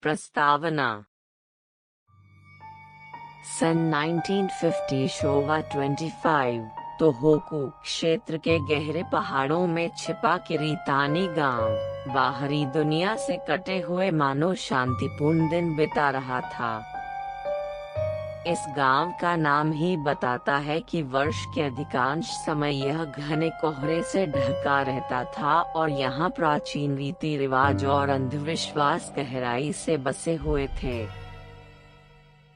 प्रस्तावना। सन 1950 Showa 25, Tohoku क्षेत्र के गहरे पहाड़ों में छिपा किरीतानी गांव बाहरी दुनिया से कटे हुए मानो शांतिपूर्ण दिन बिता रहा था। इस गांव का नाम ही बताता है कि वर्ष के अधिकांश समय यह घने कोहरे से ढका रहता था और यहाँ प्राचीन रीति रिवाज और अंधविश्वास गहराई से बसे हुए थे।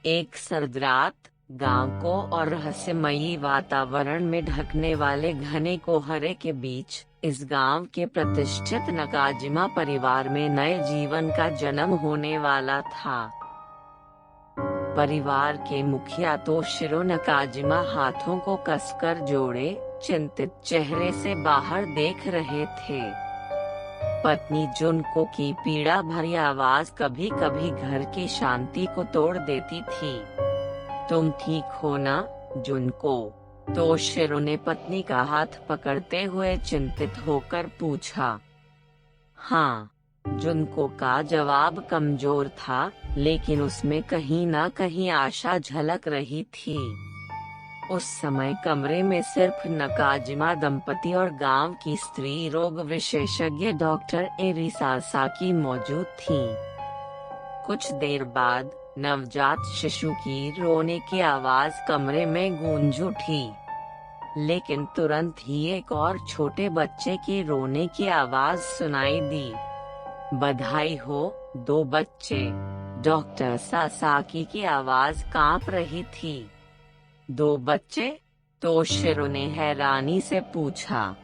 एक सर्द रात गांव को और रहस्यमयी वातावरण में ढकने वाले घने कोहरे के बीच इस गांव के प्रतिष्ठित नकाजिमा परिवार में नए जीवन का जन्म होने वाला था। परिवार के मुखिया तोशिरो नकाजिमा हाथों को कसकर जोड़े चिंतित चेहरे से बाहर देख रहे थे। पत्नी जुनको की पीड़ा भरी आवाज कभी कभी घर की शांति को तोड़ देती थी। तुम ठीक हो ना, जुनको? तोशिरो ने पत्नी का हाथ पकड़ते हुए चिंतित होकर पूछा। हाँ, जुनको का जवाब कमजोर था, लेकिन उसमें कहीं ना कहीं आशा झलक रही थी। उस समय कमरे में सिर्फ नकाजिमा दंपति और गांव की स्त्री रोग विशेषज्ञ डॉक्टर एरी सासाकी मौजूद थीं। कुछ देर बाद नवजात शिशु की रोने की आवाज कमरे में गूंज उठी, लेकिन तुरंत ही एक और छोटे बच्चे की रोने की आवाज सुनाई दी। बधाई हो, 2 बच्चे। डॉक्टर सासाकी की आवाज कांप रही थी। 2 बच्चे? तोशिरो ने हैरानी से पूछा।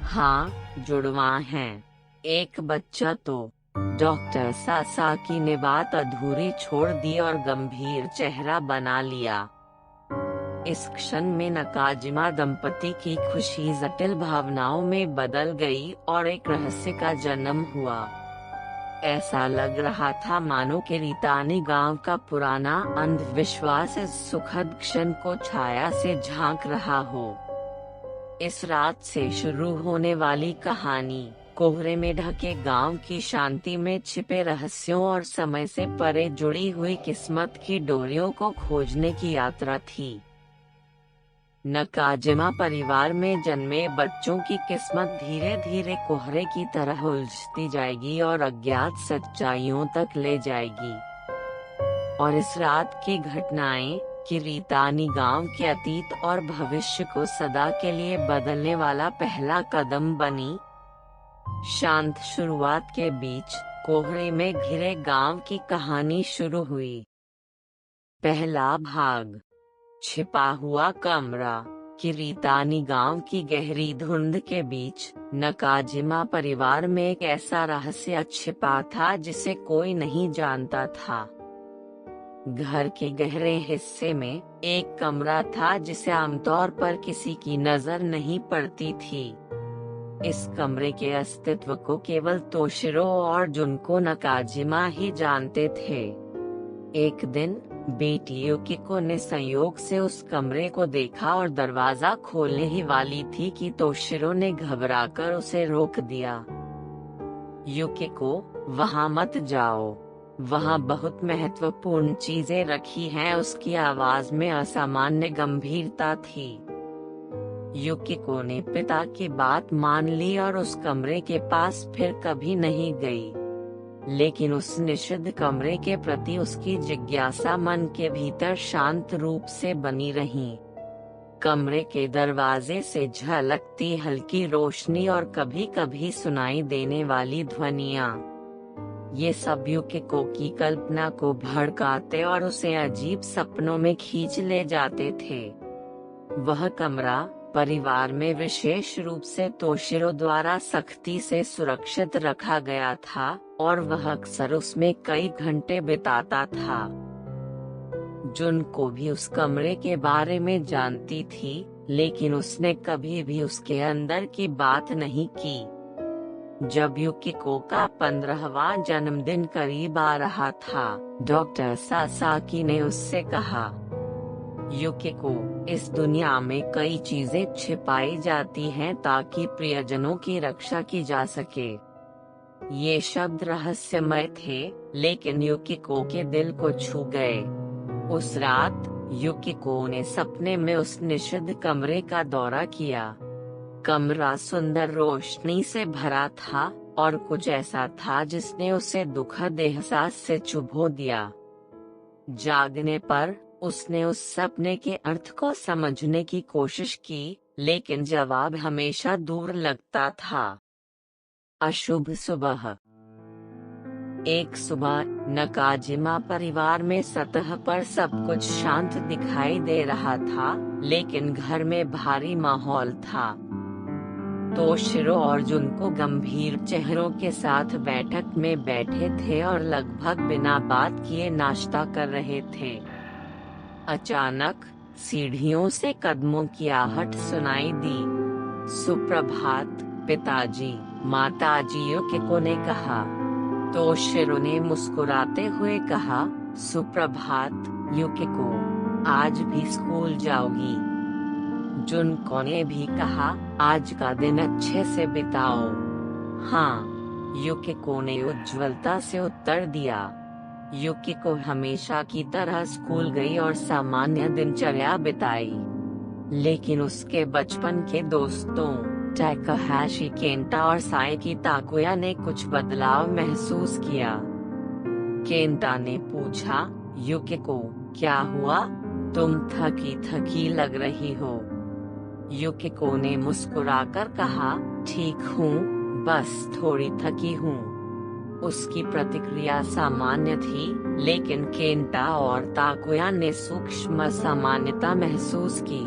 हाँ, जुड़वा हैं। एक बच्चा तो। डॉक्टर सासाकी ने बात अधूरी छोड़ दी और गंभीर चेहरा बना लिया। इस क्षण में नकाजिमा दंपति की खुशी जटिल भावनाओं में बदल गई और एक रहस्य का जन्म हुआ। ऐसा लग रहा था मानो किरीतानी गांव का पुराना अंधविश्वास इस सुखद क्षण को छाया से झांक रहा हो। इस रात से शुरू होने वाली कहानी कोहरे में ढके गांव की शांति में छिपे रहस्यों और समय से परे जुड़ी हुई किस्मत की डोरियों को खोजने की यात्रा थी। नकाजिमा परिवार में जन्मे बच्चों की किस्मत धीरे धीरे कोहरे की तरह उलझती जाएगी और अज्ञात सच्चाइयों तक ले जाएगी। और इस रात की घटनाएं किरीतानी गांव के अतीत और भविष्य को सदा के लिए बदलने वाला पहला कदम बनी। शांत शुरुआत के बीच कोहरे में घिरे गांव की कहानी शुरू हुई। पहला भाग, छिपा हुआ कमरा। किरीतानी गांव की गहरी धुंध के बीच नकाजिमा परिवार में एक ऐसा रहस्य छिपा था जिसे कोई नहीं जानता था। घर के गहरे हिस्से में एक कमरा था जिसे आमतौर पर किसी की नजर नहीं पड़ती थी। इस कमरे के अस्तित्व को केवल तोशिरो और जुनको नकाजिमा ही जानते थे। एक दिन बेटी युकिको ने संयोग से उस कमरे को देखा और दरवाजा खोलने ही वाली थी कि तोशिरो ने घबराकर उसे रोक दिया। युकिको, वहां मत जाओ, वहां बहुत महत्वपूर्ण चीजें रखी हैं। उसकी आवाज में असामान्य गंभीरता थी। युकिको ने पिता की बात मान ली और उस कमरे के पास फिर कभी नहीं गई। लेकिन उस निषिद्ध कमरे के प्रति उसकी जिज्ञासा मन के भीतर शांत रूप से बनी रही। कमरे के दरवाजे से झलकती हल्की रोशनी और कभी कभी सुनाई देने वाली ध्वनियाँ, ये सब युकिको की कल्पना को भड़काते और उसे अजीब सपनों में खींच ले जाते थे। वह कमरा परिवार में विशेष रूप से तोशिरो द्वारा सख्ती से सुरक्षित रखा गया था और वह अक्सर उसमें कई घंटे बिताता था। जुनको भी उस कमरे के बारे में जानती थी, लेकिन उसने कभी भी उसके अंदर की बात नहीं की। जब युकिको का 15वां जन्मदिन करीब आ रहा था, डॉक्टर सासाकी ने उससे कहा, युकिको, इस दुनिया में कई चीजें छिपाई जाती हैं ताकि प्रियजनों की रक्षा की जा सके। ये शब्द रहस्यमय थे, लेकिन युकिको के दिल को छू गए। उस रात युकिको ने सपने में उस निषिद्ध कमरे का दौरा किया। कमरा सुंदर रोशनी से भरा था और कुछ ऐसा था जिसने उसे दुखद एहसास से चुभो दिया। जागने पर उसने उस सपने के अर्थ को समझने की कोशिश की, लेकिन जवाब हमेशा दूर लगता था। अशुभ सुबह। एक सुबह नकाजिमा परिवार में सतह पर सब कुछ शांत दिखाई दे रहा था, लेकिन घर में भारी माहौल था। तोशिरो और जुनको गंभीर चेहरों के साथ बैठक में बैठे थे और लगभग बिना बात किए नाश्ता कर रहे थे। अचानक सीढ़ियों से कदमों की आहट सुनाई दी। सुप्रभात पिताजी, माताजी युकिको ने कहा। तोशिरो ने मुस्कुराते हुए कहा, सुप्रभात युकिको, आज भी स्कूल जाओगी? जुनको ने भी कहा, आज का दिन अच्छे से बिताओ। हाँ, युकिको ने उज्ज्वलता से उत्तर दिया। युकिको हमेशा की तरह स्कूल गई और सामान्य दिनचर्या बिताई, लेकिन उसके बचपन के दोस्तों टाकाहाशी केंटा और साएकी ताकुया ने कुछ बदलाव महसूस किया। केंटा ने पूछा, युकिको क्या हुआ? तुम थकी थकी लग रही हो। युकिको ने मुस्कुराकर कहा, ठीक हूँ, बस थोड़ी थकी हूँ। उसकी प्रतिक्रिया सामान्य थी, लेकिन केंटा और ताकुया ने सूक्ष्म सामान्यता महसूस की।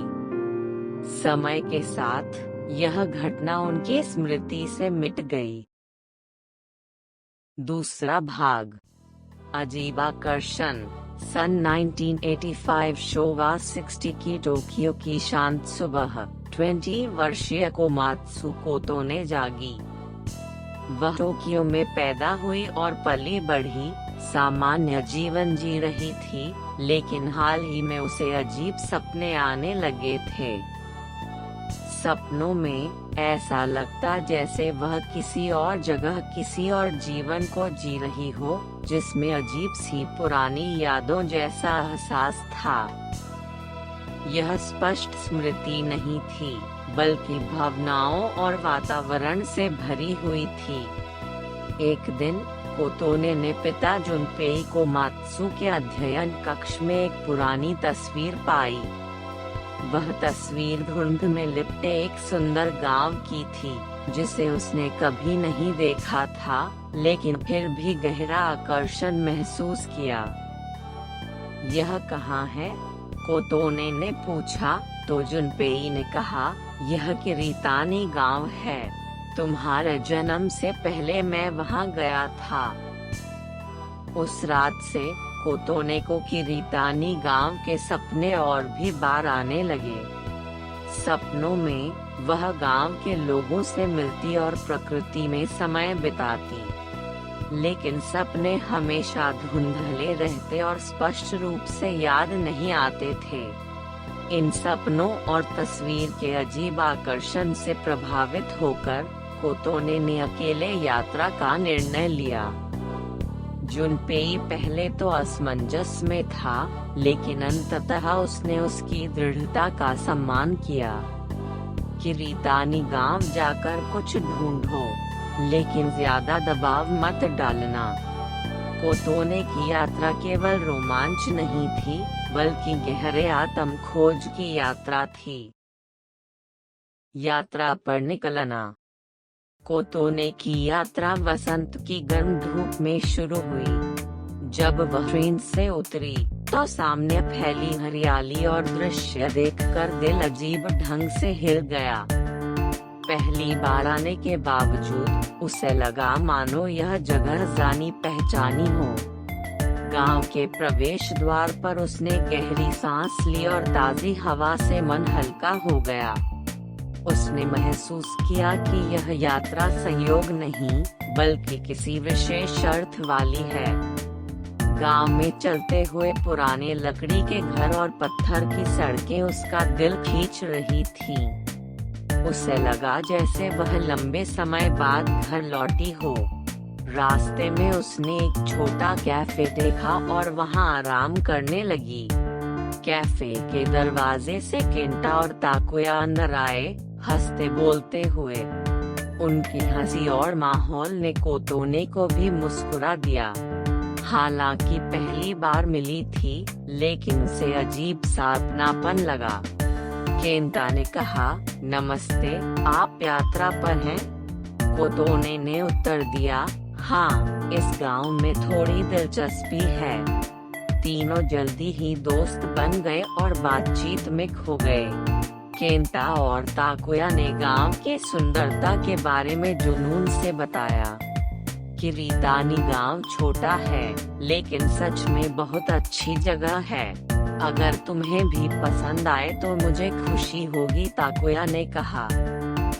समय के साथ यह घटना उनकी स्मृति से मिट गई। दूसरा भाग, अजीब आकर्षण। सन 1985 शोवा 60 की टोक्यो की शांत सुबह 20 वर्षीय कोमात्सु कोतो ने जागी। वह टोक्यो में पैदा हुई और पली बढ़ी, सामान्य जीवन जी रही थी, लेकिन हाल ही में उसे अजीब सपने आने लगे थे। सपनों में ऐसा लगता जैसे वह किसी और जगह किसी और जीवन को जी रही हो, जिसमें अजीब सी पुरानी यादों जैसा एहसास था। यह स्पष्ट स्मृति नहीं थी, बल्कि भावनाओं और वातावरण से भरी हुई थी। एक दिन कोतोने ने पिता जुनपेई कोमात्सु के अध्ययन कक्ष में एक पुरानी तस्वीर पाई। वह तस्वीर धुंध में लिपटे एक सुंदर गांव की थी, जिसे उसने कभी नहीं देखा था, लेकिन फिर भी गहरा आकर्षण महसूस किया। यह कहाँ है? कोतोने ने पूछा, तो जुनपेई ने कहा, यह किरीतानी गांव है। तुम्हारे जन्म से पहले मैं वहां गया था। उस रात से कोतोने को किरीतानी गांव के सपने और भी बार आने लगे। सपनों में वह गांव के लोगों से मिलती और प्रकृति में समय बिताती, लेकिन सपने हमेशा धुंधले रहते और स्पष्ट रूप से याद नहीं आते थे। इन सपनों और तस्वीर के अजीब आकर्षण से प्रभावित होकर कोतोने ने अकेले यात्रा का निर्णय लिया। जुनपेई पहले तो असमंजस में था, लेकिन अंततः उसने उसकी दृढ़ता का सम्मान किया। किरीतानी गांव जाकर कुछ ढूंढो, लेकिन ज्यादा दबाव मत डालना। कोतोने की यात्रा केवल रोमांच नहीं थी, बल्कि गहरे आत्म खोज की यात्रा थी। यात्रा पर निकलना। कोतोने की यात्रा वसंत की गर्म धूप में शुरू हुई। जब वह ट्रेन से उतरी, तो सामने फैली हरियाली और दृश्य देखकर दिल अजीब ढंग से हिल गया। पहली बार आने के बावजूद उसे लगा मानो यह जगह जानी पहचानी हो। गांव के प्रवेश द्वार पर उसने गहरी सांस ली और ताजी हवा से मन हल्का हो गया। उसने महसूस किया कि यह यात्रा संयोग नहीं, बल्कि किसी विशेष अर्थ वाली है। गांव में चलते हुए पुराने लकड़ी के घर और पत्थर की सड़कें उसका दिल खींच रही थीं। उसे लगा जैसे वह लंबे समय बाद घर लौटी हो। रास्ते में उसने एक छोटा कैफे देखा और वहां आराम करने लगी। कैफे के दरवाजे से केंटा और ताकुया अंदर आए, हंसते बोलते हुए। उनकी हंसी और माहौल ने कोतोने को भी मुस्कुरा दिया। हालांकि पहली बार मिली थी, लेकिन उसे अजीब सा अपनापन लगा। केंटा ने कहा, नमस्ते, आप यात्रा पर हैं? कोतोने ने उत्तर दिया, हाँ, इस गांव में थोड़ी दिलचस्पी है। तीनों जल्दी ही दोस्त बन गए और बातचीत में खो गए। केंटा और ताकुया ने गांव के सुंदरता के बारे में जुनून से बताया। किरीतानी गांव छोटा है, लेकिन सच में बहुत अच्छी जगह है। अगर तुम्हें भी पसंद आए तो मुझे खुशी होगी, ताकुया ने कहा।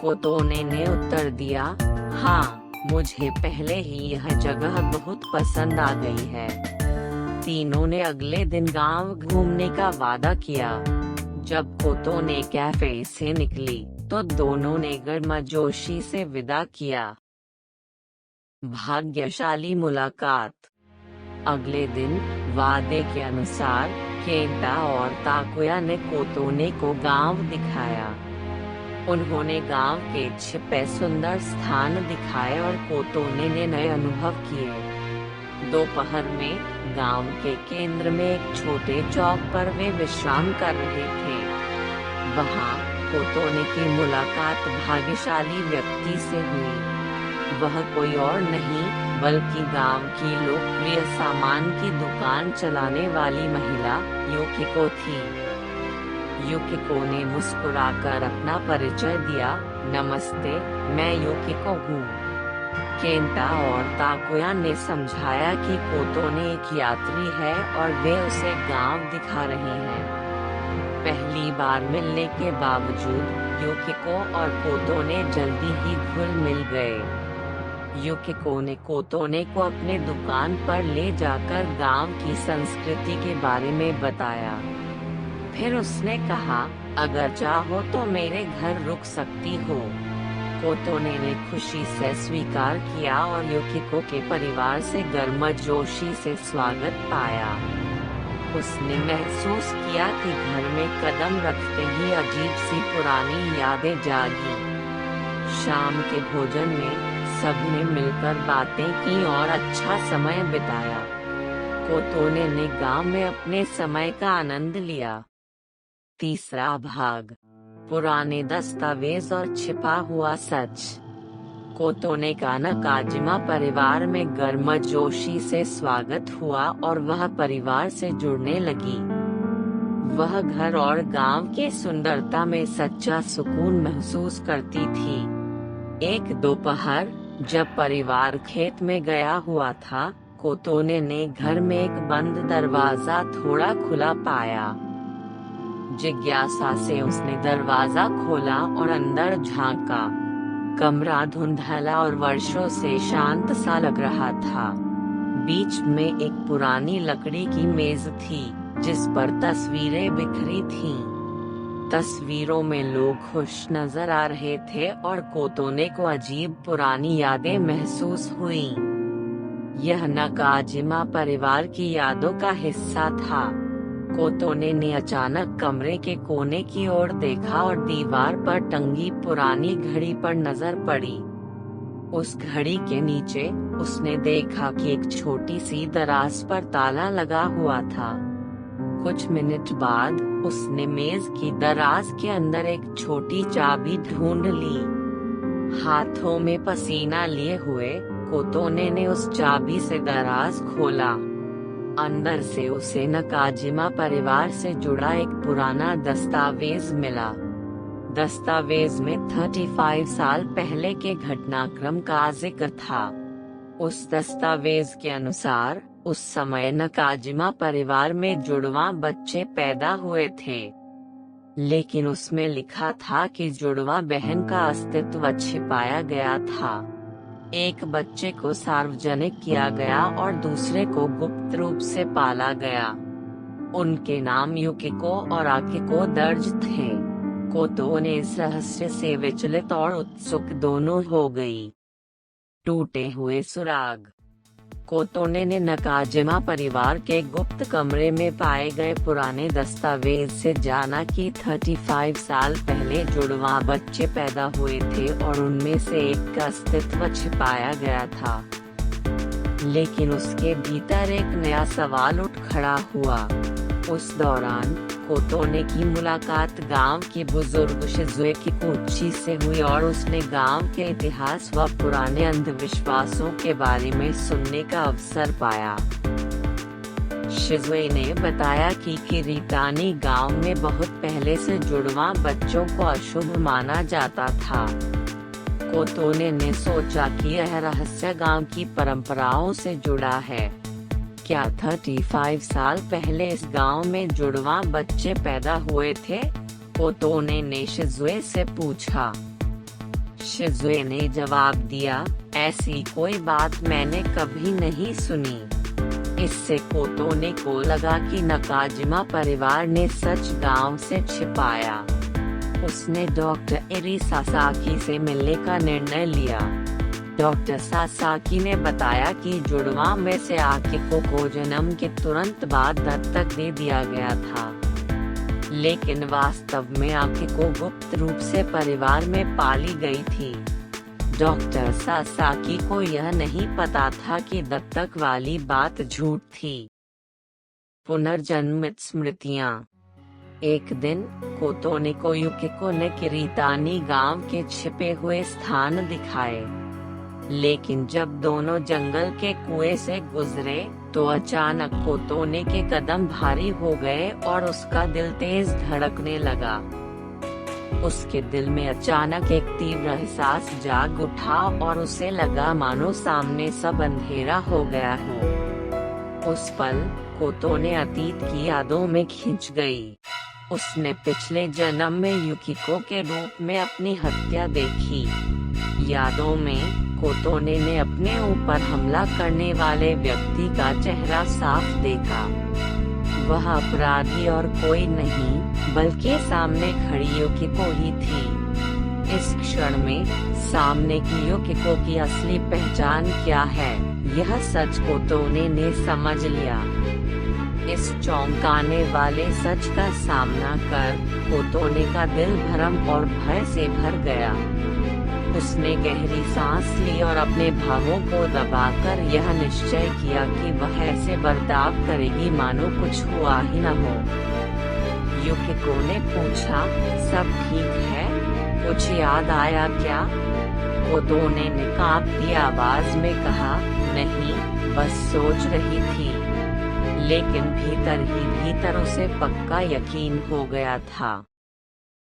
कोतोने ने उत्तर दिया, हाँ, मुझे पहले ही यह जगह बहुत पसंद आ गई है। तीनों ने अगले दिन गांव घूमने का वादा किया। जब कोतोने कैफे से निकली, तो दोनों ने गर्मजोशी से विदा किया। भाग्यशाली मुलाकात। अगले दिन, वादे के अनुसार, केंटा और ताकुया ने कोतोने को गांव दिखाया। उन्होंने गांव के छिपे सुंदर स्थान दिखाए और कोतोने ने नए अनुभव किए। दोपहर में, गांव के केंद्र में एक छोटे चौक पर वे विश्राम कर रहे थे। वहां, कोतोने की मुलाकात भाग्यशाली व्यक्ति से हुई। वह कोई और नहीं, बल्कि गांव की लोकप्रिय सामान की दुकान चलाने वाली महिला, युकिको थी। युकिको ने मुस्कुराकर अपना परिचय दिया, नमस्ते, मैं युकिको हूँ। केंटा और ताकुया ने समझाया कि कोतोने एक यात्री है और वे उसे गांव दिखा रहे हैं। पहली बार मिलने के बावजूद युकिको और कोतोने जल्दी ही घुल मिल गए। युकिको ने कोतोने को अपने दुकान पर ले जाकर गांव की संस्कृति के बारे में बताया। फिर उसने कहा, अगर चाहो तो मेरे घर रुक सकती हो। कोतोने ने खुशी से स्वीकार किया और युकिको के परिवार से गर्मजोशी से स्वागत पाया। उसने महसूस किया कि घर में कदम रखते ही अजीब सी पुरानी यादें जागी। शाम के भोजन में सबने मिलकर बातें की और अच्छा समय बिताया। कोतोने ने गांव में अपने समय का आनंद लिया। तीसरा भाग, पुराने दस्तावेज और छिपा हुआ सच। कोतोने का नाकाजिमा परिवार में गर्मजोशी से स्वागत हुआ और वह परिवार से जुड़ने लगी। वह घर और गांव के सुंदरता में सच्चा सुकून महसूस करती थी। एक दोपहर, जब परिवार खेत में गया हुआ था, कोतोने ने घर में एक बंद दरवाजा थोड़ा खुला पाया। जिज्ञासा से उसने दरवाजा खोला और अंदर झांका। कमरा धुंधला और वर्षों से शांत सा लग रहा था। बीच में एक पुरानी लकड़ी की मेज थी, जिस पर तस्वीरें बिखरी थीं। तस्वीरों में लोग खुश नजर आ रहे थे और कोतोने को अजीब पुरानी यादें महसूस हुईं। यह नाकाजिमा परिवार की यादों का हिस्सा था। कोतोने ने अचानक कमरे के कोने की ओर देखा और दीवार पर टंगी पुरानी घड़ी पर नजर पड़ी। उस घड़ी के नीचे, उसने देखा कि एक छोटी सी दराज पर ताला लगा हुआ था। कुछ मिनट बाद, उसने मेज की दराज के अंदर एक छोटी चाबी ढूंढ ली। हाथों में पसीना लिए हुए, कोतोने ने उस चाबी से दराज खोला। अंदर से उसे नाकाजिमा परिवार से जुड़ा एक पुराना दस्तावेज मिला। दस्तावेज में 35 साल पहले के घटनाक्रम का जिक्र था। उस दस्तावेज के अनुसार, उस समय नाकाजिमा परिवार में जुड़वा बच्चे पैदा हुए थे। लेकिन उसमें लिखा था कि जुड़वा बहन का अस्तित्व छिपाया गया था। एक बच्चे को सार्वजनिक किया गया और दूसरे को गुप्त रूप से पाला गया। उनके नाम युकिको और आकिको दर्ज थे। कोतोने इस रहस्य से विचलित और उत्सुक दोनों हो गई। टूटे हुए सुराग। कोतोने ने नकाजिमा परिवार के गुप्त कमरे में पाए गए पुराने दस्तावेज से जाना कि 35 साल पहले जुड़वां बच्चे पैदा हुए थे और उनमें से एक का अस्तित्व छिपाया गया था। लेकिन उसके भीतर एक नया सवाल उठ खड़ा हुआ। उस दौरान कोतोने की मुलाकात गांव के बुजुर्ग शिजुए किकुची से हुई और उसने गांव के इतिहास व पुराने अंधविश्वासों के बारे में सुनने का अवसर पाया। शिजुए ने बताया कि किरीतानी गांव में बहुत पहले से जुड़वां बच्चों को अशुभ माना जाता था। कोतोने ने सोचा कि यह रहस्य गांव की परंपराओं से जुड़ा है। क्या 35 साल पहले इस गांव में जुड़वां बच्चे पैदा हुए थे? कोतोने ने शिजुए से पूछा। शिजुए ने जवाब दिया, ऐसी कोई बात मैंने कभी नहीं सुनी। इससे कोतोने को लगा कि नकाजिमा परिवार ने सच गांव से छिपाया। उसने डॉक्टर एरी सासाकी से मिलने का निर्णय लिया। डॉक्टर सासाकी ने बताया कि जुड़वां में से आकिको को जन्म के तुरंत बाद दत्तक दे दिया गया था, लेकिन वास्तव में आकिको गुप्त रूप से परिवार में पाली गई थी। डॉक्टर सासाकी को यह नहीं पता था कि दत्तक वाली बात झूठ थी। पुनर्जन्मित स्मृतियाँ। एक दिन कोतोने को युकिको ने किरीतानी गांव के छिपे हुए स्थान दिखाए, लेकिन जब दोनों जंगल के कुएं से गुजरे तो अचानक कोतोने के कदम भारी हो गए और उसका दिल तेज धड़कने लगा। उसके दिल में अचानक एक तीव्र एहसास जाग उठा और उसे लगा मानो सामने सब अंधेरा हो गया हो। उस पल कोतोने अतीत की यादों में खिंच गई। उसने पिछले जन्म में युकिको के रूप में अपनी हत्या देखी। यादों में कोतोने ने अपने ऊपर हमला करने वाले व्यक्ति का चेहरा साफ देखा। वह अपराधी और कोई नहीं बल्कि सामने खड़ी युकिको ही थी। इस क्षण में सामने की युकिको की असली पहचान क्या है, यह सच कोतोने ने समझ लिया। इस चौंकाने वाले सच का सामना कर कोतोने का दिल भ्रम और भय से भर गया। उसने गहरी सांस ली और अपने भावों को दबाकर यह निश्चय किया कि वह ऐसे बर्ताव करेगी मानो कुछ हुआ ही न हो। युकिको ने पूछा, सब ठीक है? कुछ याद आया क्या? कोतोने ने कांपती आवाज में कहा, नहीं, बस सोच रही थी। लेकिन भीतर ही भीतर उसे पक्का यकीन हो गया था।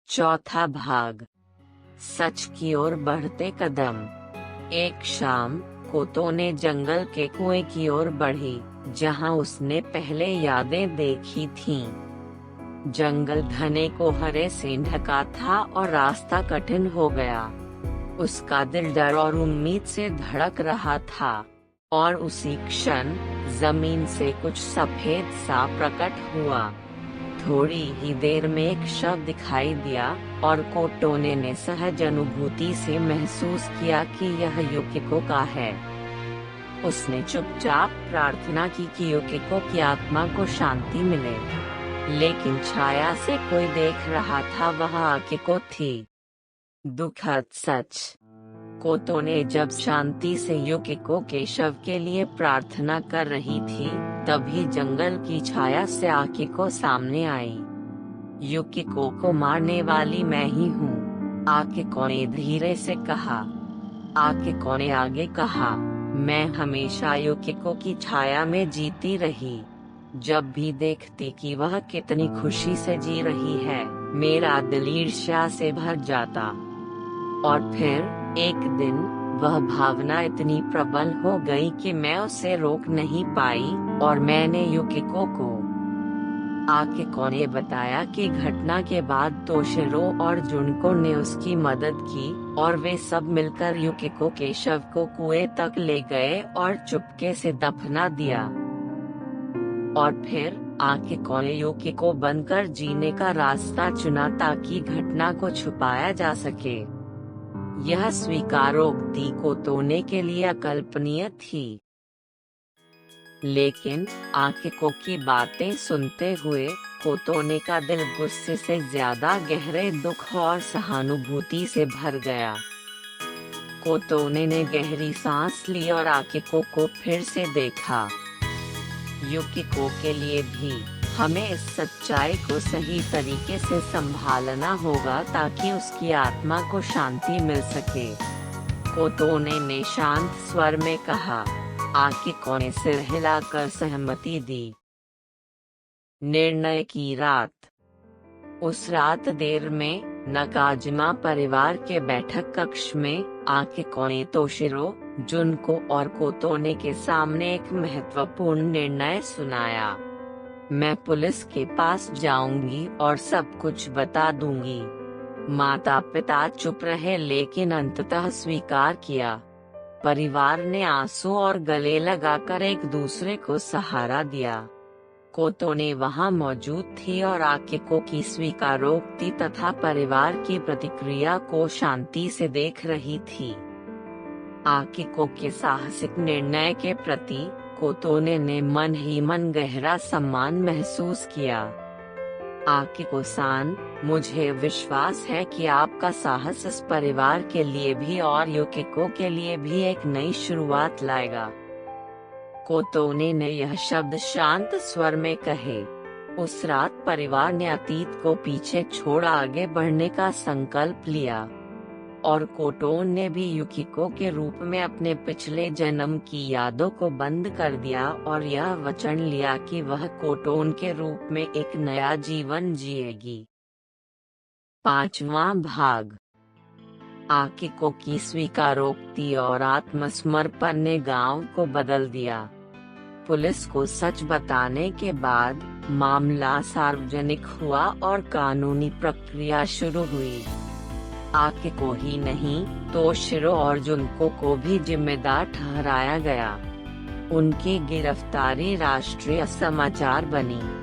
चौथा भाग, सच की ओर बढ़ते कदम। एक शाम कोतोने जंगल के कुएं की ओर बढ़ी, जहां उसने पहले यादें देखी थीं। जंगल घने कोहरे से ढका था और रास्ता कठिन हो गया। उसका दिल डर और उम्मीद से धड़क रहा था, और उसी क्षण जमीन से कुछ सफेद सा प्रकट हुआ। थोड़ी ही देर में एक शव दिखाई दिया और कोतोने ने सहज अनुभूति से महसूस किया कि यह युकिको का है। उसने चुपचाप प्रार्थना की कि युकिको की आत्मा को शांति मिले, लेकिन छाया से कोई देख रहा था, वह आकिको थी। दुखद सच। कोतोने जब शांति से युकिको के शव के लिए प्रार्थना कर रही थी, तभी जंगल की छाया से आकिको सामने आई। युकिको को मारने वाली मैं ही हूँ, आकिको ने धीरे से कहा। आकिको ने आगे कहा, मैं हमेशा युकिको की छाया में जीती रही। जब भी देखती कि वह कितनी खुशी से जी रही है, मेरा दिल ईर्ष्या से भर जाता। और फिर एक दिन वह भावना इतनी प्रबल हो गई कि मैं उसे रोक नहीं पाई और मैंने युकिको को। आकिको ने बताया कि घटना के बाद तोशिरो और जुनको ने उसकी मदद की और वे सब मिलकर युकिको के शव को कुएं तक ले गए और चुपके से दफना दिया। और फिर आकिको ने युकिको बनकर जीने का रास्ता चुना ताकि घटना को छुपाया जा सके। यह स्वीकारोक्ति कोतोने के लिए अकल्पनीय थी। लेकिन आकिको की बातें सुनते हुए कोतोने का दिल गुस्से से ज्यादा गहरे दुख और सहानुभूति से भर गया। कोतोने ने गहरी सांस ली और आकिको को फिर से देखा। युकिको के लिए भी हमें इस सच्चाई को सही तरीके से संभालना होगा ताकि उसकी आत्मा को शांति मिल सके, कोतोने ने शांत स्वर में कहा। आकिको ने सिर हिलाकर सहमति दी। निर्णय की रात। उस रात देर में नकाजिमा परिवार के बैठक कक्ष में आकिको ने तोशिरो, जुनको और कोतोने के सामने एक महत्वपूर्ण निर्णय सुनाया। मैं पुलिस के पास जाऊंगी और सब कुछ बता दूंगी। माता पिता चुप रहे लेकिन अंततः स्वीकार किया। परिवार ने आंसू और गले लगाकर एक दूसरे को सहारा दिया। कोतोने वहां मौजूद थी और आकिको की स्वीकारोक्ति तथा परिवार की प्रतिक्रिया को शांति से देख रही थी। आकिको के साहसिक निर्णय के प्रति कोतोने ने मन ही मन गहरा सम्मान महसूस किया। आकिको-सान, मुझे विश्वास है कि आपका साहस इस परिवार के लिए भी और युकिको के लिए भी एक नई शुरुआत लाएगा। कोतोने ने यह शब्द शांत स्वर में कहे। उस रात परिवार ने अतीत को पीछे छोड़ आगे बढ़ने का संकल्प लिया और कोतोने ने भी युकिको के रूप में अपने पिछले जन्म की यादों को बंद कर दिया और यह वचन लिया कि वह कोतोने के रूप में एक नया जीवन जिएगी। 5वां भाग। आकिको की स्वीकारोक्ति और आत्मसमर्पण ने गांव को बदल दिया। पुलिस को सच बताने के बाद मामला सार्वजनिक हुआ और कानूनी प्रक्रिया शुरू हुई। आकिको ही नहीं, तोशिरो और जुनको को भी जिम्मेदार ठहराया गया। उनकी गिरफ्तारी राष्ट्रीय समाचार बनी।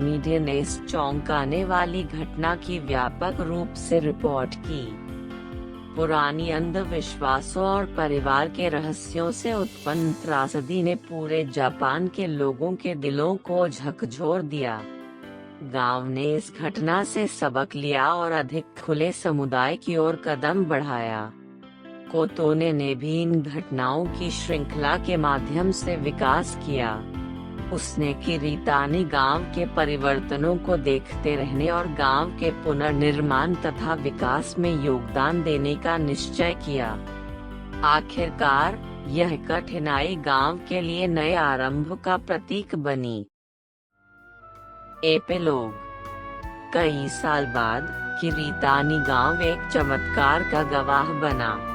मीडिया ने इस चौंकाने वाली घटना की व्यापक रूप से रिपोर्ट की। पुरानी अंधविश्वासों और परिवार के रहस्यों से उत्पन्न त्रासदी ने पूरे जापान के लोगों के दिलों को झकझोर दिया। गांव ने इस घटना से सबक लिया और अधिक खुले समुदाय की ओर कदम बढ़ाया। कोतोने ने भी इन घटनाओं की श्रृंखला के माध्यम से विकास किया। उसने किरीतानी गांव के परिवर्तनों को देखते रहने और गांव के पुनर्निर्माण तथा विकास में योगदान देने का निश्चय किया। आखिरकार यह कठिनाई गांव के लिए नए आरंभ का प्रतीक बनी। एपिलोग। कई साल बाद किरीतानी गांव एक चमत्कार का गवाह बना।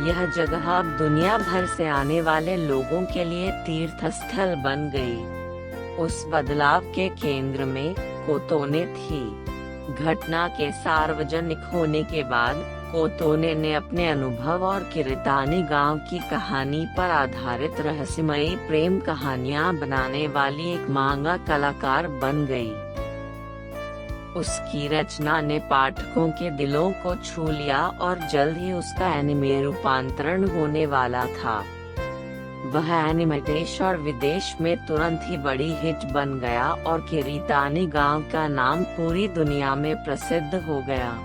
यह जगह अब दुनिया भर से आने वाले लोगों के लिए तीर्थ स्थल बन गई। उस बदलाव के केंद्र में कोतोने थी। घटना के सार्वजनिक होने के बाद कोतोने ने अपने अनुभव और किरीतानी गांव की कहानी पर आधारित रहस्यमयी प्रेम कहानियां बनाने वाली एक मांगा कलाकार बन गई। उसकी रचना ने पाठकों के दिलों को छू लिया और जल्द ही उसका एनिमे रूपांतरण होने वाला था। वह एनिमे देश और विदेश में तुरंत ही बड़ी हिट बन गया और किरीतानी गांव का नाम पूरी दुनिया में प्रसिद्ध हो गया।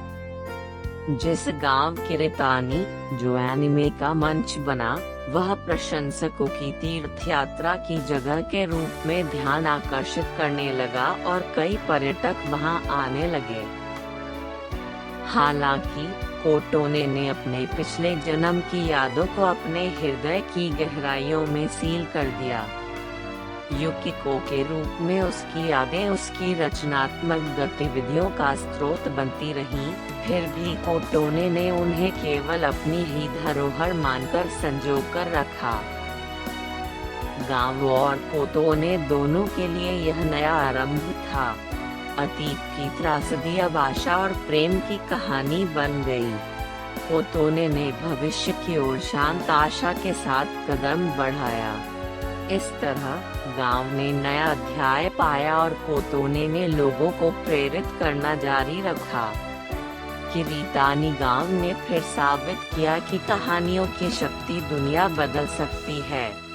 जिस गांव किरीतानी, जो एनिमे का मंच बना, वह प्रशंसकों की तीर्थ यात्रा की जगह के रूप में ध्यान आकर्षित करने लगा और कई पर्यटक वहां आने लगे। हालांकि कोतोने ने अपने पिछले जन्म की यादों को अपने हृदय की गहराइयों में सील कर दिया। युकिको के रूप में उसकी यादें उसकी रचनात्मक गतिविधियों का स्रोत बनती रहीं, फिर भी कोतोने ने उन्हें केवल अपनी ही धरोहर मानकर संजोकर रखा। गांव और कोतोने दोनों के लिए यह नया आरंभ था। अतीत की त्रासदी अब आशा और प्रेम की कहानी बन गई। कोतोने ने भविष्य की ओर शांत आशा के साथ कदम बढ़ाया। इस तरह गांव ने नया अध्याय पाया और कोतोने ने लोगों को प्रेरित करना जारी रखा। कि रीता निगाम ने फिर साबित किया कि कहानियों की शक्ति दुनिया बदल सकती है।